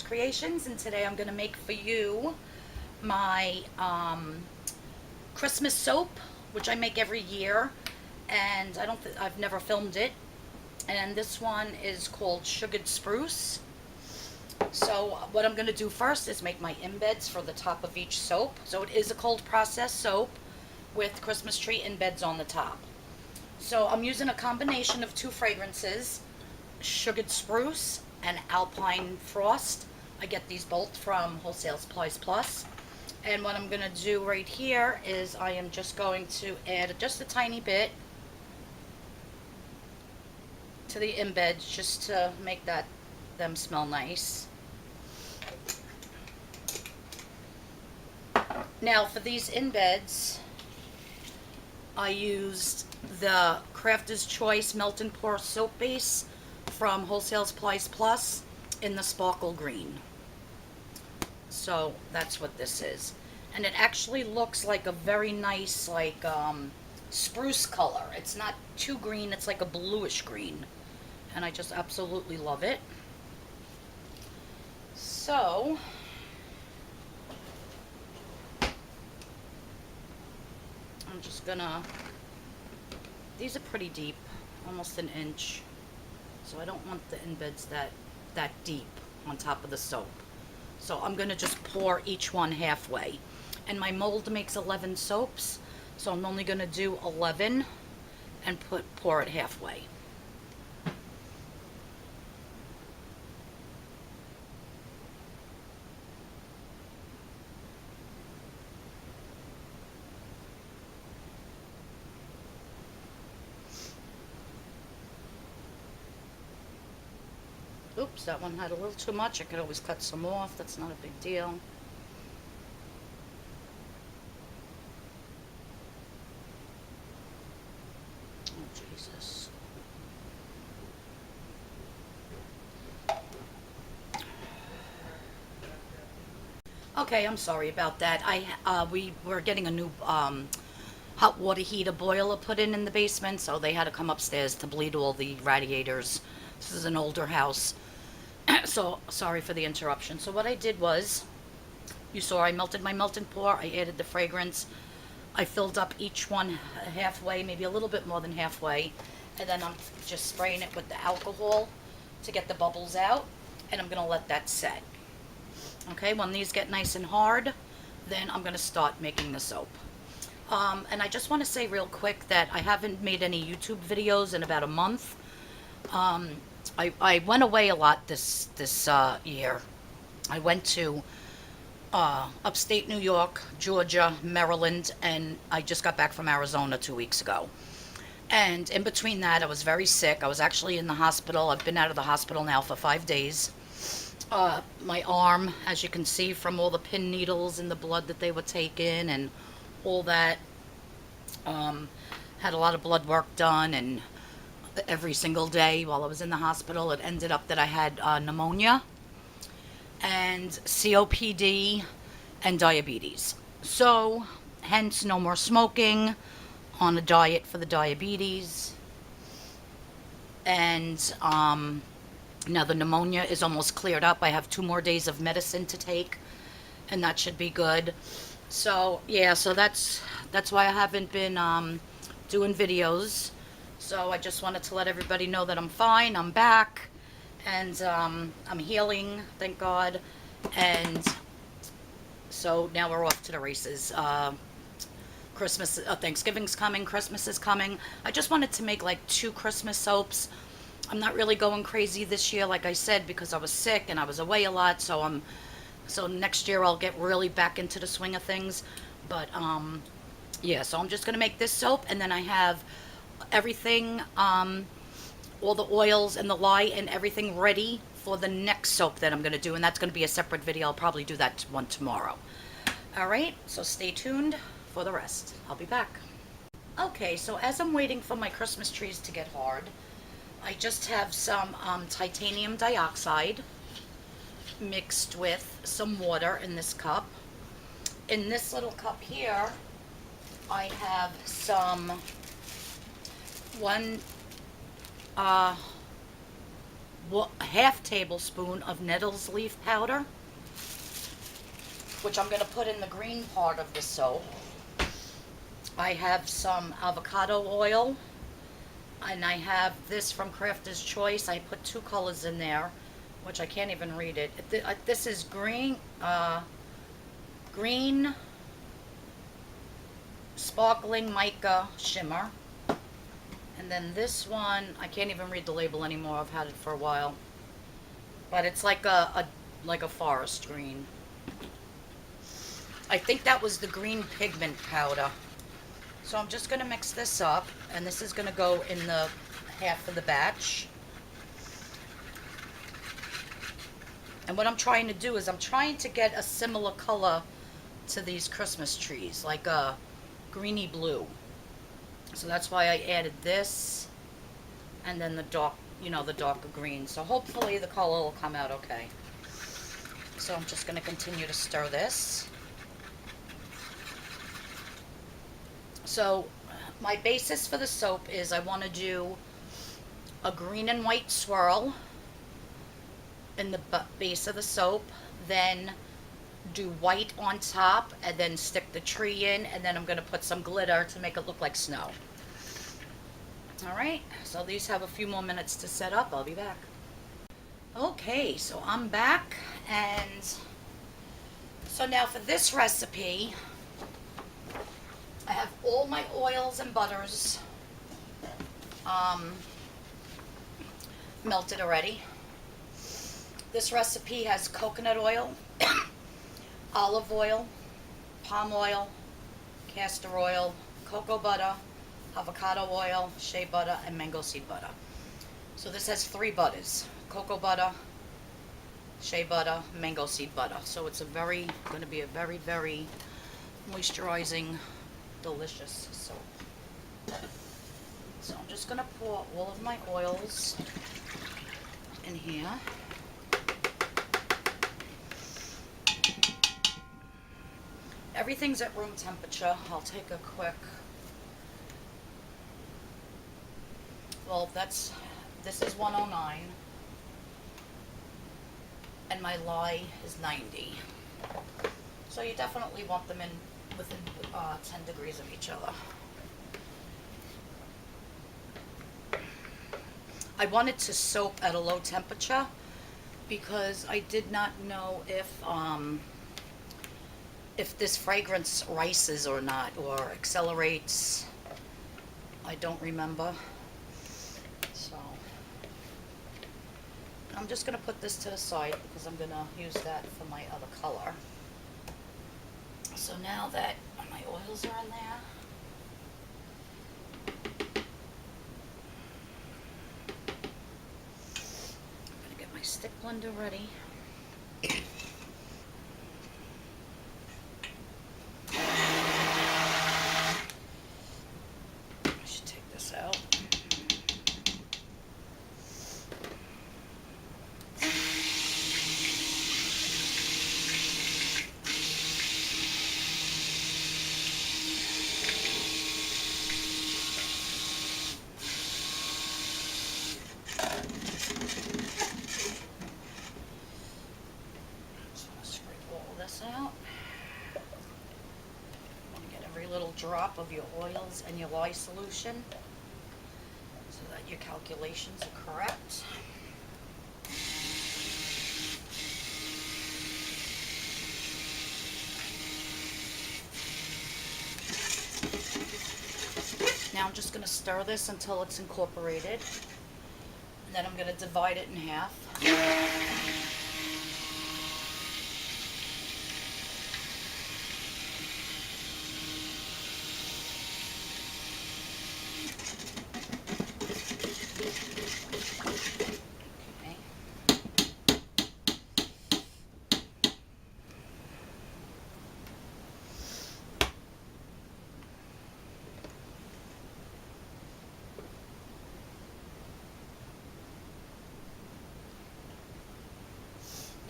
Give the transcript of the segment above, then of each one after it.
Creations, and today I'm going to make for you my Christmas soap, which I make every year, and I've never filmed it. And this one is called Sugared Spruce. So what I'm going to do first is make my embeds for the top of each soap. So it is a cold process soap with Christmas tree embeds on the top. So I'm using a combination of two fragrances, Sugared Spruce and Alpine Frost. I get these both from Wholesale Supplies Plus. And what I'm going to do right here is I am just going to add just a tiny bit to the embeds just to make them smell nice. Now for these embeds, I used the Crafter's Choice Melt and Pour Soap Base from Wholesale Supplies Plus in the sparkle green. So that's what this is. And it actually looks like a very nice, like, spruce color. It's not too green, it's like a bluish green. And I just absolutely love it. So I'm just gonna, these are pretty deep, almost an inch. So I don't want the embeds that deep on top of the soap. So I'm gonna just pour each one halfway. And my mold makes 11 soaps, so I'm only gonna do 11 and pour it halfway. Oops, that one had a little too much. I could always cut some off. That's not a big deal. Oh, Jesus. Okay, I'm sorry about that. We were getting a new hot water heater boiler put in the basement, so they had to come upstairs to bleed all the radiators. This is an older house. So sorry for the interruption. So what I did was, you saw I melted my melt and pour, I added the fragrance, I filled up each one halfway, maybe a little bit more than halfway, and then I'm just spraying it with the alcohol to get the bubbles out, and I'm gonna let that set. Okay, when these get nice and hard, then I'm gonna start making the soap. And I just want to say real quick that I haven't made any YouTube videos in about a month. I went away a lot this year. I went to upstate New York, Georgia, Maryland, and I just got back from Arizona 2 weeks ago. And in between that, I was very sick. I was actually in the hospital. I've been out of the hospital now for 5 days. My arm, as you can see from all the pin needles and the blood that they were taking and all that, had a lot of blood work done, and every single day while I was in the hospital, it ended up that I had pneumonia and COPD and diabetes. So, hence no more smoking, on a diet for the diabetes. And now the pneumonia is almost cleared up. I have 2 more days of medicine to take, and that should be good. So, yeah, so that's why I haven't been doing videos. So I just wanted to let everybody know that I'm fine, I'm back, and I'm healing, thank God. And so now we're off to the races. Thanksgiving's coming, Christmas is coming. I just wanted to make like 2 Christmas soaps. I'm not really going crazy this year, like I said, because I was sick and I was away a lot. So next year I'll get really back into the swing of things. But yeah, so I'm just gonna make this soap, and then I have everything, all the oils and the lye and everything ready for the next soap that I'm gonna do, and that's gonna be a separate video. I'll probably do that one tomorrow. All right, so stay tuned for the rest. I'll be back. Okay, so as I'm waiting for my Christmas trees to get hard, I just have some titanium dioxide mixed with some water in this cup. In this little cup here, I have some 1 a half tablespoon of Nettle's leaf powder, which I'm going to put in the green part of the soap. I have some avocado oil, and I have this from Crafter's Choice. I put 2 colors in there, which I can't even read it. This is green sparkling mica shimmer. And then this one, I can't even read the label anymore. I've had it for a while. But it's like a forest green. I think that was the green pigment powder. So I'm just going to mix this up, and this is going to go in the half of the batch. And what I'm trying to do is I'm trying to get a similar color to these Christmas trees, like a greeny blue. So that's why I added this, and then the darker green. So hopefully the color will come out okay. So I'm just going to continue to stir this. So my basis for the soap is I want to do a green and white swirl in the base of the soap, then do white on top, and then stick the tree in, and then I'm going to put some glitter to make it look like snow. Alright, so these have a few more minutes to set up. I'll be back. Okay, so I'm back, and so now for this recipe, I have all my oils and butters melted already. This recipe has coconut oil, olive oil, palm oil, castor oil, cocoa butter, avocado oil, shea butter, and mango seed butter. So this has 3 butters: cocoa butter, shea butter, mango seed butter. So it's going to be a very, very moisturizing, delicious soap. So I'm just going to pour all of my oils in here. Everything's at room temperature. I'll take a quick, well, this is 109, and my lye is 90. So you definitely want them in within 10 degrees of each other. I wanted to soap at a low temperature because I did not know if this fragrance rises or not, or accelerates. I don't remember. So I'm just going to put this to the side because I'm going to use that for my other color. So now that my oils are in there, I'm going to get my stick blender ready. Drop of your oils and your lye solution so that your calculations are correct. Now I'm just going to stir this until it's incorporated, and then I'm going to divide it in half.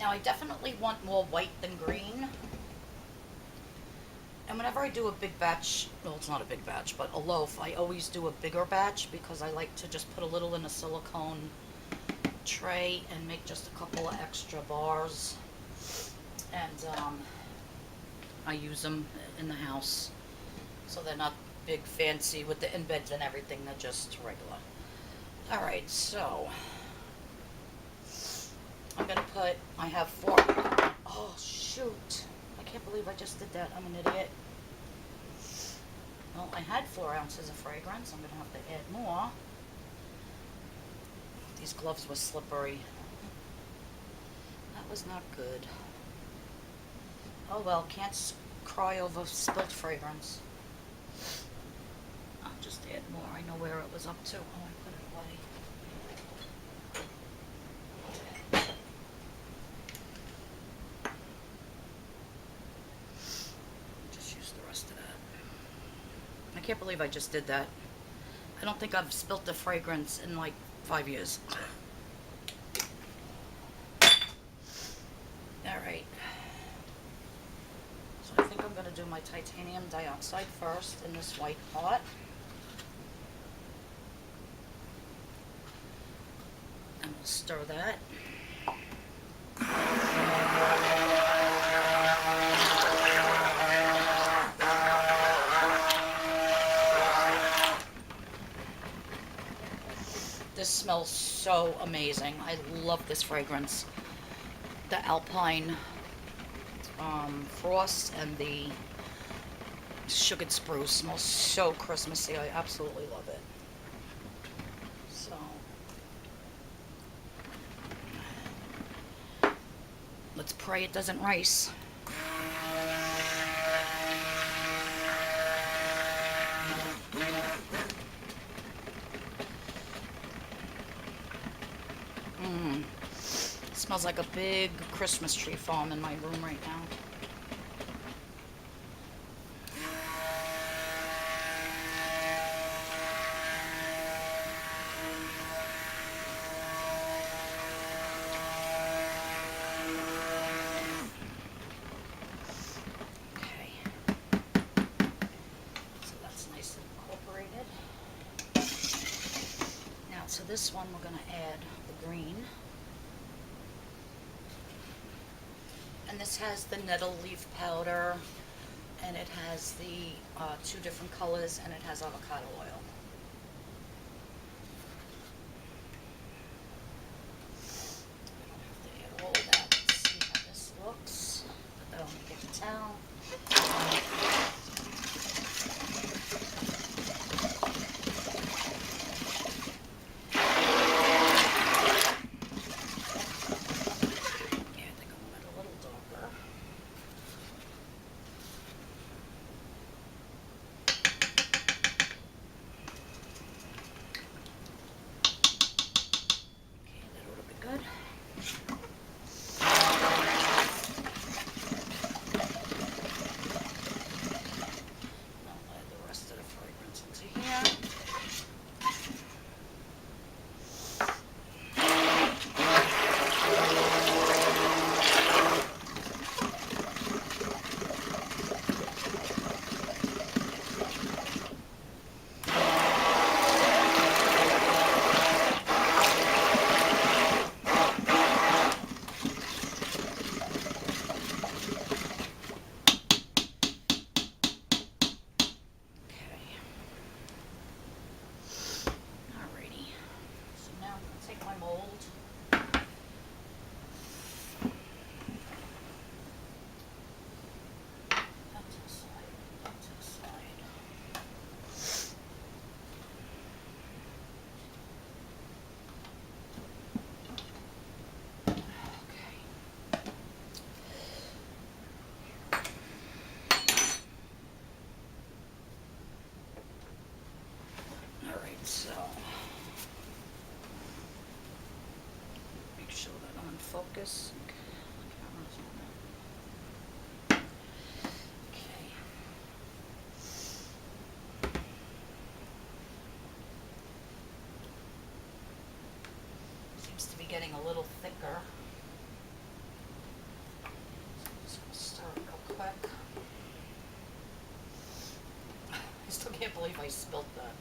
Now I definitely want more white than green. And whenever I do a big batch, well, it's not a big batch, but a loaf, I always do a bigger batch because I like to just put a little in a silicone tray and make just a couple of extra bars. And I use them in the house. So they're not big fancy with the embeds and everything. They're just regular. Alright, so I'm going to put, I have 4. Oh, shoot. I can't believe I just did that. I'm an idiot. Well, I had 4 ounces of fragrance. I'm going to have to add more. These gloves were slippery. That was not good. Oh well, can't cry over spilled fragrance. I'll just add more. I know where it was up to. Oh, I put it away. Just use the rest of that. I can't believe I just did that. I don't think I've spilt the fragrance in like 5 years. Alright. So I think I'm going to do my titanium dioxide first in this white pot. And we'll stir that. This smells so amazing. I love this fragrance. The Alpine Frost and the Sugared Spruce smells so Christmassy. I absolutely love it. So, let's pray it doesn't rice. Smells like a big Christmas tree farm in my room right now. Okay. So that's nice and incorporated. Now to this one we're going to add the green. And this has the nettle leaf powder, and it has the 2 different colors, and it has avocado oil. I don't have to add all of that. Let's see how this looks. Put that on the paper towel. So, make sure that I'm in focus. Okay. Seems to be getting a little thicker. Just gonna stir it real quick. I still can't believe I spilled that.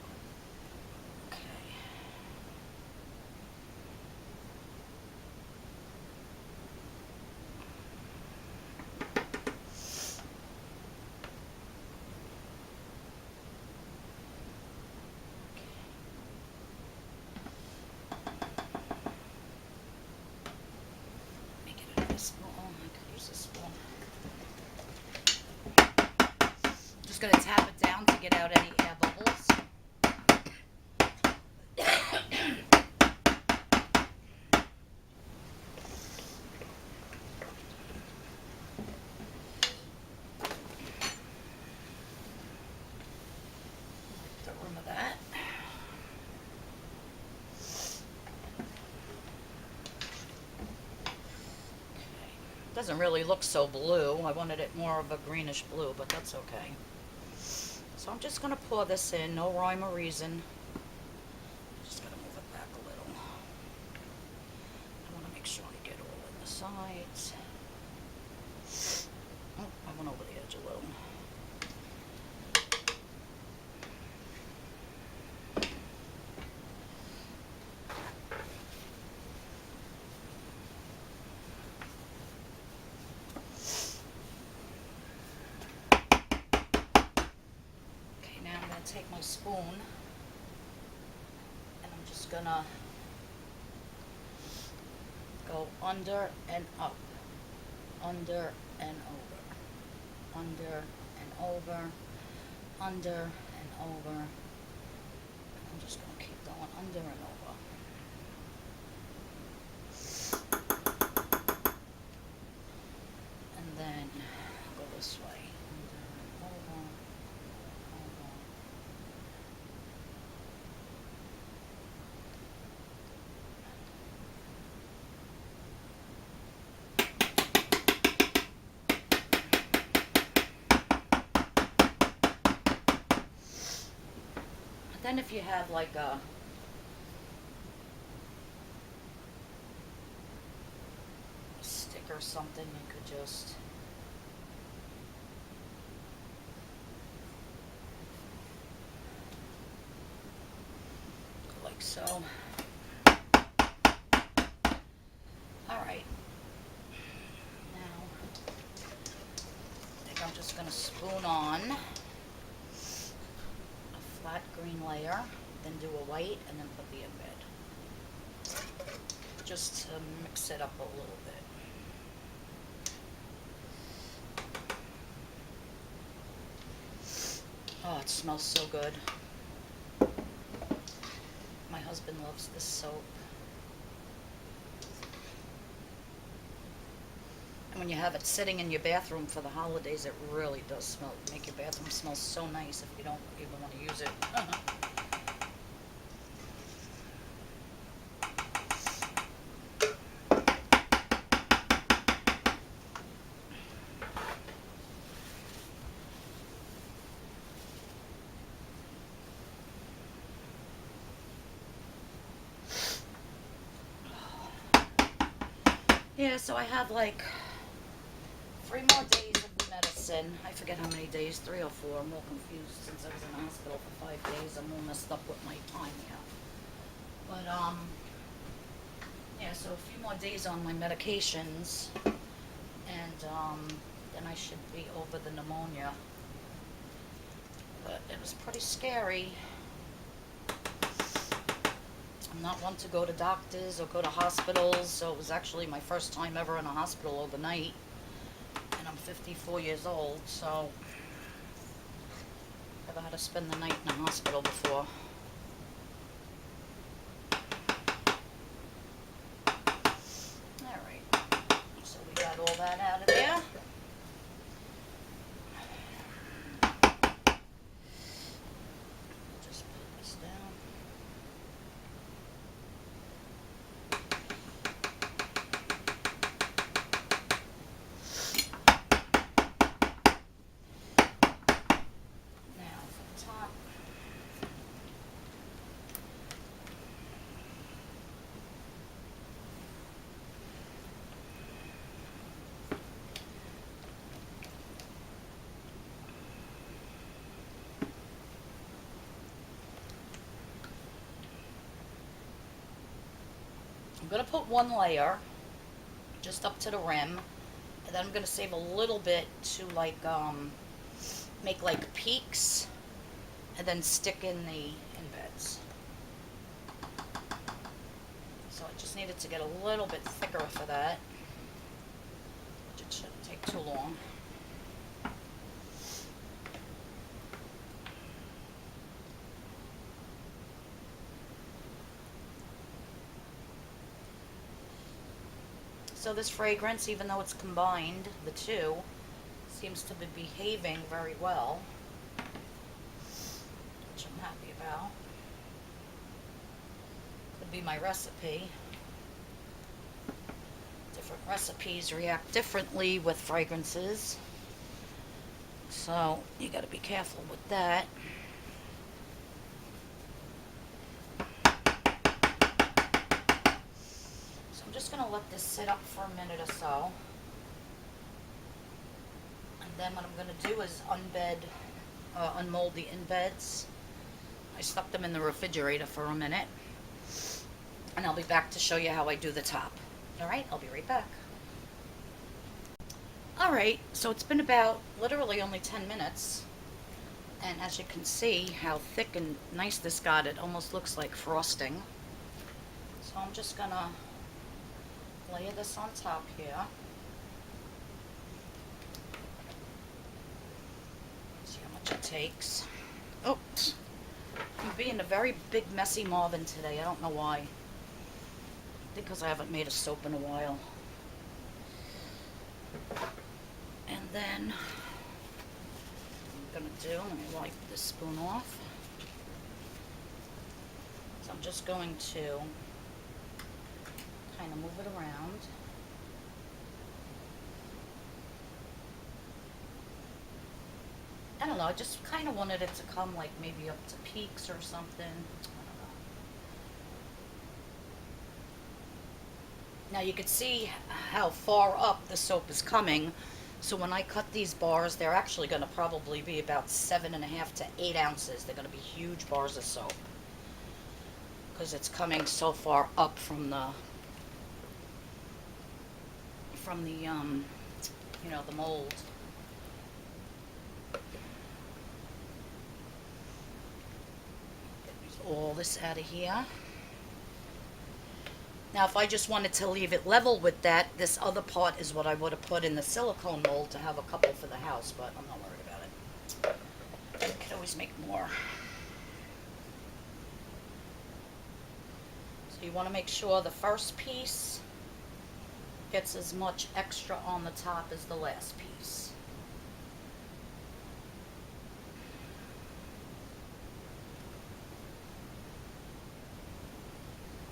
going to tap it down to get out any air bubbles. The room of that. Doesn't really look so blue. I wanted it more of a greenish blue, but that's okay. So I'm just going to pour this in, no rhyme or reason. Just got to move it back a little. I want to make sure I get all in the sides. Oh, I went over the edge a little. Take my spoon and I'm just gonna go under and up, under and over, under and over, under and over. I'm just gonna keep going under and over. And then go this way, under and over. Then if you have like a stick or something, you could just like so. Alright. Now, I think I'm just going to spoon on flat green layer, then do a white, and then put the embed. Just to mix it up a little bit. Oh, it smells so good. My husband loves this soap. And when you have it sitting in your bathroom for the holidays, it really does smell, make your bathroom smell so nice if you don't even want to use it. Yeah, so I have like 3 more days of medicine. I forget how many days, 3 or 4. I'm all confused since I was in the hospital for 5 days. I'm all messed up with my time here. But, yeah, so a few more days on my medications. And, then I should be over the pneumonia. But it was pretty scary. I'm not one to go to doctors or go to hospitals, so it was actually my first time ever in a hospital overnight. And I'm 54 years old, so I've never had to spend the night in a hospital before. Alright, so we got all that out of there. Just put this down. I'm going to put 1 layer just up to the rim, and then I'm going to save a little bit to like make like peaks and then stick in the embeds. So I just needed to get a little bit thicker for that, which it shouldn't take too long. So this fragrance, even though it's combined, the two, seems to be behaving very well, which I'm happy about. Could be my recipe. Different recipes react differently with fragrances, so you got to be careful with that. So I'm just going to let this sit up for a minute or so. And then what I'm going to do is unmold the embeds. I stuck them in the refrigerator for a minute. And I'll be back to show you how I do the top. Alright, I'll be right back. Alright, so it's been about literally only 10 minutes. And as you can see how thick and nice this got, it almost looks like frosting. So I'm just going to layer this on top here. See how much it takes. Oops. I'm being a very big messy Marvin today. I don't know why. Because I haven't made a soap in a while. And then I'm going to let me wipe this spoon off. So I'm just going to kind of move it around. I don't know, I just kind of wanted it to come like maybe up to peaks or something. Now you can see how far up the soap is coming. So when I cut these bars, they're actually going to probably be about 7.5 to 8 ounces. They're going to be huge bars of soap because it's coming so far up from the you know, the mold. Get all this out of here. Now, if I just wanted to leave it level with that, this other part is what I would have put in the silicone mold to have a couple for the house, but I'm not worried about it. I could always make more. So you want to make sure the first piece gets as much extra on the top as the last piece.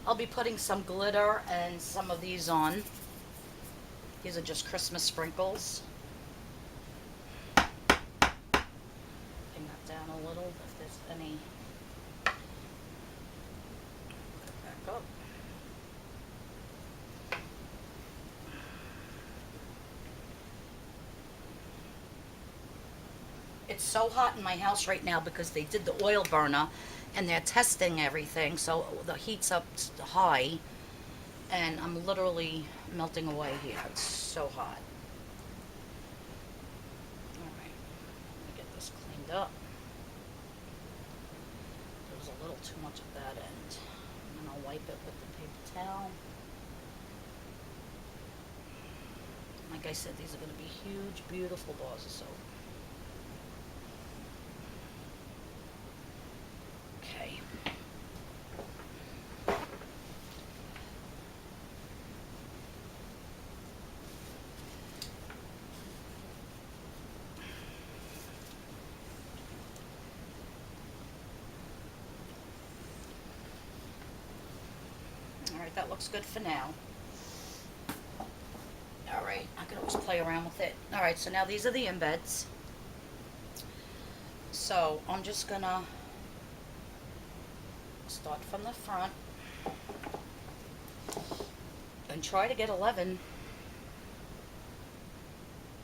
I'll be putting some glitter and some of these on. These are just Christmas sprinkles. Bring that down a little if there's any. Put it back up. It's so hot in my house right now because they did the oil burner and they're testing everything, so the heat's up high and I'm literally melting away here. It's so hot. Alright, let me get this cleaned up. There was a little too much at that end. And then I'll wipe it with the paper towel. Like I said, these are going to be huge, beautiful bars of soap. Okay. Alright, that looks good for now. Alright, I can always play around with it. Alright, so now these are the embeds. So I'm just gonna start from the front and try to get 11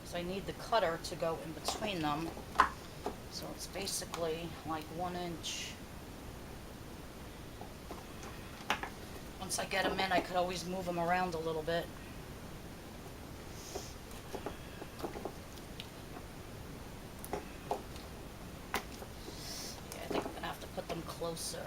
because I need the cutter to go in between them. So it's basically like 1 inch. Once I get them in, I could always move them around a little bit. Yeah, I think I'm gonna have to put them closer.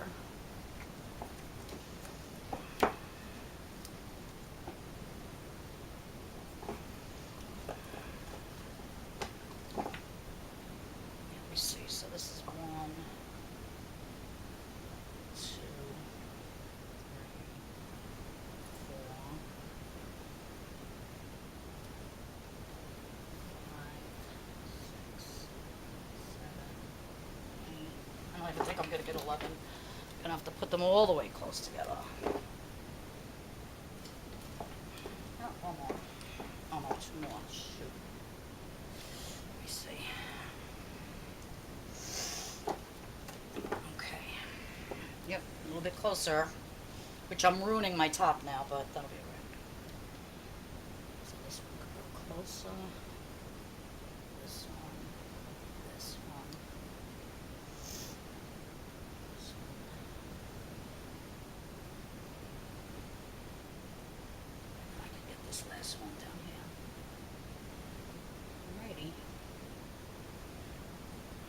Let me see, so this is 1, 2, 3, 4, I'm going to get 11. I'm going to have to put them all the way close together. Oh, one more. Oh, no, 2 more. Shoot. Let me see. Okay. Yep, a little bit closer, which I'm ruining my top now, but that'll be all right. So this one could go closer. This one. This one. This one. I can get this last one down here. Alrighty.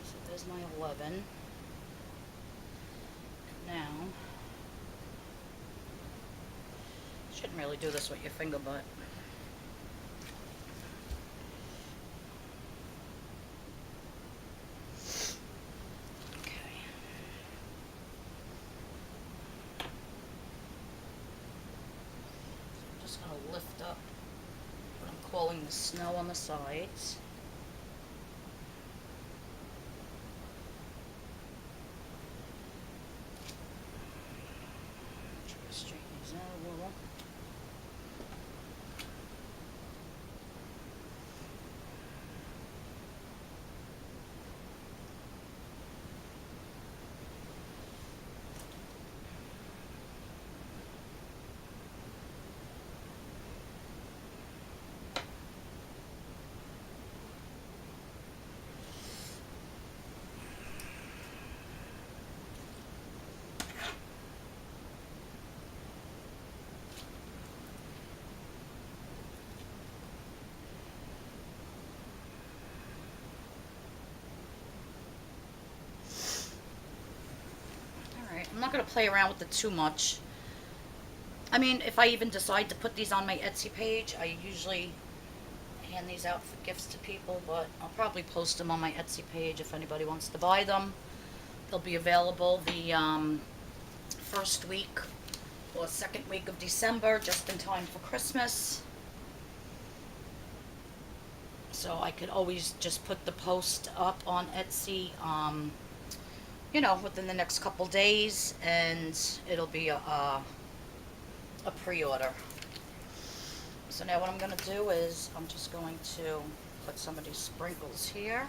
So there's my 11. Now, shouldn't really do this with your finger, but okay. So I'm just going to lift up what I'm calling the snow on the sides. I'm not going to play around with it too much. I mean, if I even decide to put these on my Etsy page, I usually hand these out for gifts to people, but I'll probably post them on my Etsy page if anybody wants to buy them. They'll be available the first week or second week of December, just in time for Christmas. So I could always just put the post up on Etsy, you know, within the next couple days, and it'll be a pre-order. So now what I'm going to do is I'm just going to put some of these sprinkles here.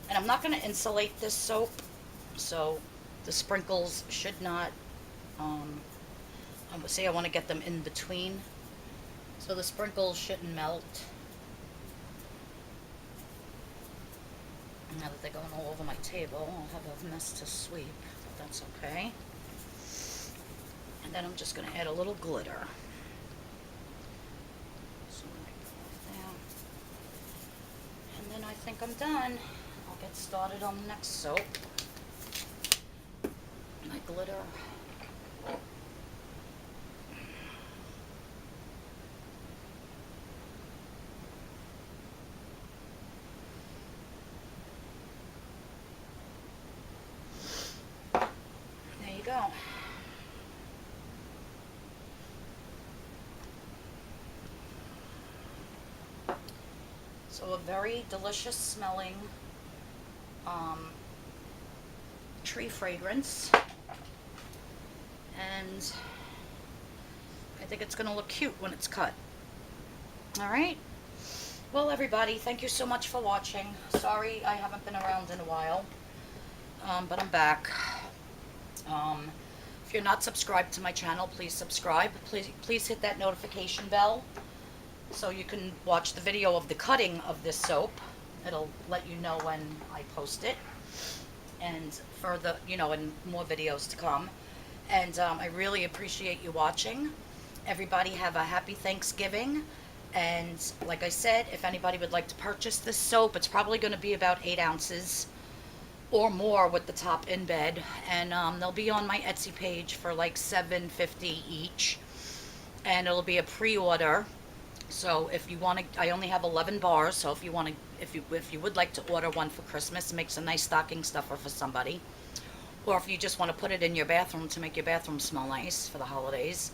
And I'm not going to insulate this soap, so the sprinkles should not, I would say I want to get them in between, so the sprinkles shouldn't melt. Now that they're going all over my table, I'll have a mess to sweep, but that's okay. And then I'm just going to add a little glitter. So I go there. And then I think I'm done. I'll get started on the next soap. My glitter. Go. So a very delicious smelling tree fragrance, and I think it's going to look cute when it's cut. Alright, well everybody, thank you so much for watching. Sorry I haven't been around in a while, but I'm back. If you're not subscribed to my channel, please subscribe. Please hit that notification bell so you can watch the video of the cutting of this soap. It'll let you know when I post it, and further, you know, and more videos to come. And I really appreciate you watching. Everybody have a happy Thanksgiving. And like I said, if anybody would like to purchase this soap, it's probably going to be about 8 ounces or more with the top embed, and they'll be on my Etsy page for like $7.50 each, and it'll be a pre-order. So if you want to, I only have 11 bars, so if you want to, if you would like to order one for Christmas, it makes a nice stocking stuffer for somebody, or if you just want to put it in your bathroom to make your bathroom smell nice for the holidays,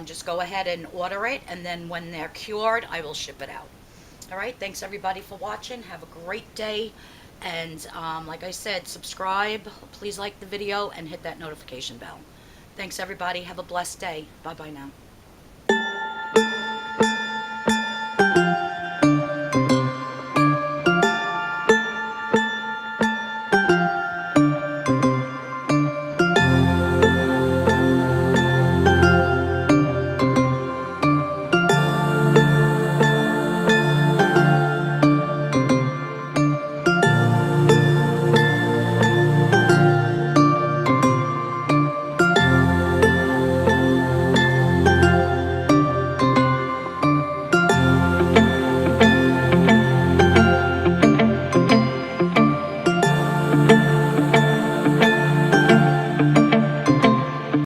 just go ahead and order it, and then when they're cured, I will ship it out. All right, thanks everybody for watching. Have a great day. And like I said, subscribe, please like the video, and hit that notification bell. Thanks everybody. Have a blessed day. Bye bye now.